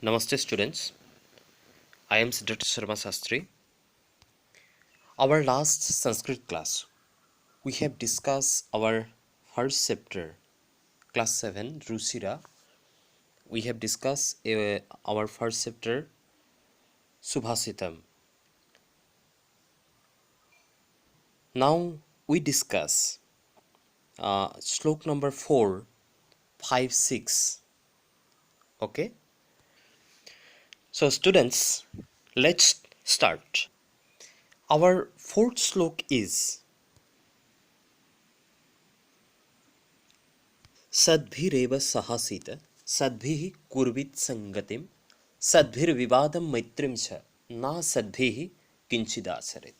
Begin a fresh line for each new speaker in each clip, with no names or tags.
Namaste students, I am Siddharth Sharma Sastry. Our last Sanskrit class, we have discussed our first chapter, class 7, Rusira. We have discussed our first chapter, Subhasitam. Now we discuss slok number 4, 5, 6. Okay? So students, let's start. Our fourth slok is सद्भिरेव सहासीत सद्भिः कुर्वित संगतिम सद्भिर्विवादम मैत्रीम च ना सद्भिः किंचिदाचरेत।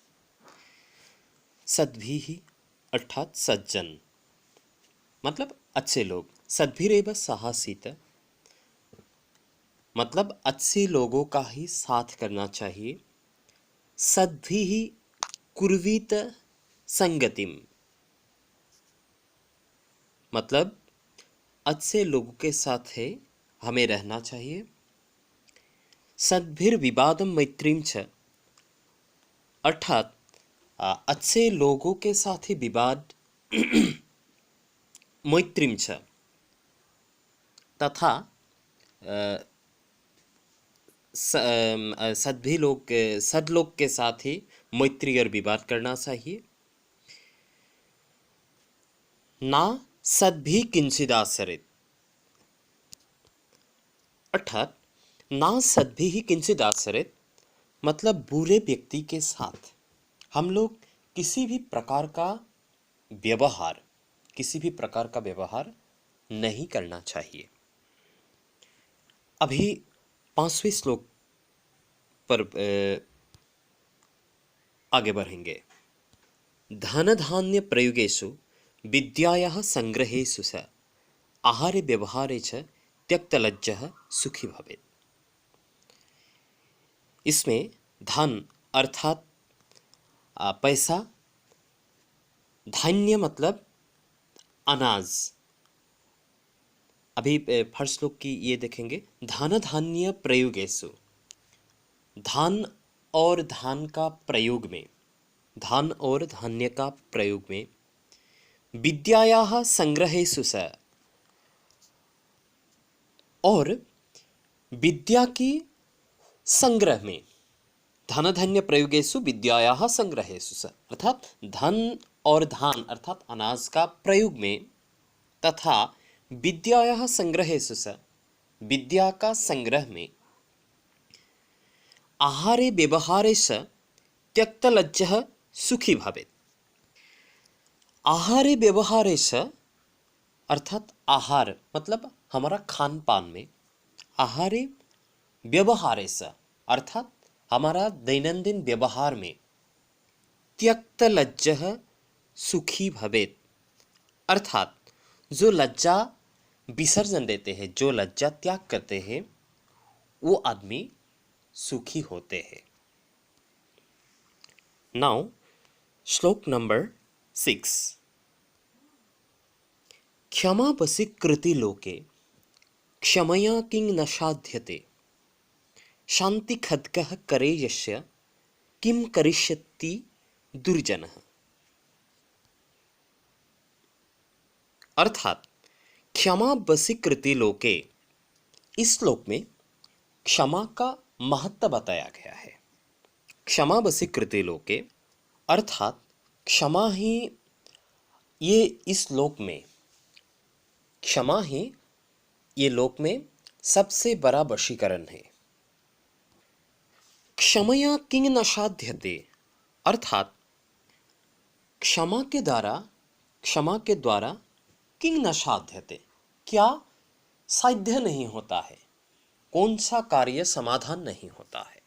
सद्भिः अर्थात सज्जन मतलब अच्छे लोग। सद्भिरेव सहासीत मतलब अच्छे लोगों का ही साथ करना चाहिए। सद्भिः कुर्वित संगतिम मतलब अच्छे लोगों के साथ है हमें रहना चाहिए। सद्भिर विवादम मैत्रीम च अर्थात अच्छे लोगों के साथ ही विवाद मैत्रीम च तथा सदलोग के साथ ही मैत्री और विवाद करना चाहिए। ना सद्भि किंचिदाचरेत अर्थात ना सद्भि ही किंचिदाचरेत मतलब बुरे व्यक्ति के साथ हम लोग किसी भी प्रकार का व्यवहार नहीं करना चाहिए। अभी 5वें श्लोक पर आगे बढ़ेंगे। धन धान्य प्रयोगेषु विद्यायाः संग्रहेषु च आहारे व्यवहारे च त्यक्तलज्जः सुखी भवेत्। इसमें धन अर्थात पैसा, धान्य मतलब अनाज। अभी फर्स्ट श्लोक की ये देखेंगे। धन धान्य प्रयोगेषु धान और धान का प्रयोग में, धान और धान्य का प्रयोग में, विद्यायाः संग्रहेषु च और विद्या की संग्रह में, धन धान्य प्रयोगेषु विद्यायाः संग्रहेषु च अर्थात धन और धान अर्थात अनाज का प्रयोग में तथा विद्यायाः संग्रहेषु च विद्या का संग्रह में, आहारे व्यवहारे च त्यक्तलज्जः सुखी भवेत्। आहारे व्यवहारे च अर्थात आहार मतलब हमारा खान पान में, आहारे व्यवहारे च अर्थात हमारा दैनंदिन व्यवहार में, त्यक्तलज्जः सुखी भवेत् अर्थात जो लज्जा विसर्जन देते हैं, जो लज्जा त्याग करते हैं, वो आदमी सुखी होते हैं। नाउ श्लोक नंबर 6। क्षमा वसी कृति लोके क्षमया किं न साध्यते शांति खद्गः करे यस्य किं करिष्यति दुर्जनः। अर्थात क्षमा वसी कृति लोके, इस श्लोक में क्षमा का महत्व बताया गया है। क्षमा वसी कृति लोके अर्थात क्षमा ही ये इस लोक में, क्षमा ही ये लोक में सबसे बड़ा वशीकरण है। क्षमया किंग न साध्यते अर्थात क्षमा के द्वारा किंग न साध्यते क्या साध्य नहीं होता है, कौन सा कार्य समाधान नहीं होता है।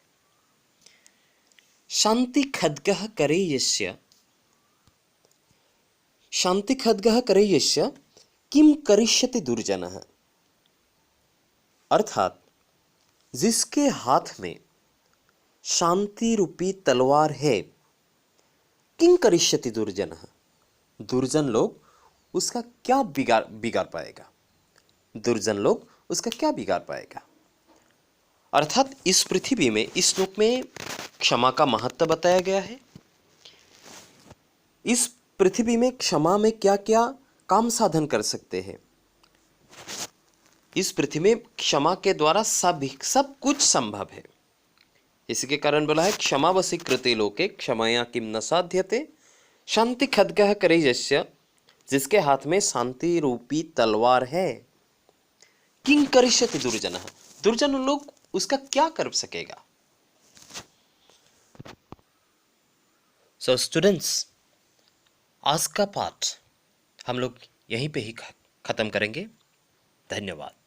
शांति खद्गः करे यस्य किम करिष्यति दुर्जनः अर्थात जिसके हाथ में शांति रूपी तलवार है, किंग करिष्यति दुर्जनः दुर्जन लोग उसका क्या बिगाड़ पाएगा, दुर्जन लोग उसका क्या बिगाड़ पाएगा। अर्थात इस पृथ्वी में, इस श्लोक में क्षमा का महत्व बताया गया है। इस पृथ्वी में क्षमा में क्या क्या काम साधन कर सकते हैं। इस पृथ्वी में क्षमा के द्वारा सब कुछ संभव है। इसी के कारण बोला है क्षमा वसी कृते लोके क्षमया किम न साध्यते शांति खड्गः करे यस्य, जिसके हाथ में शांति रूपी तलवार है। किंग करिष्यति दुर्जनः, दुर्जन लोग उसका क्या कर सकेगा। सो स्टूडेंट्स, आज का पाठ हम लोग यहीं पे ही खत्म करेंगे। धन्यवाद।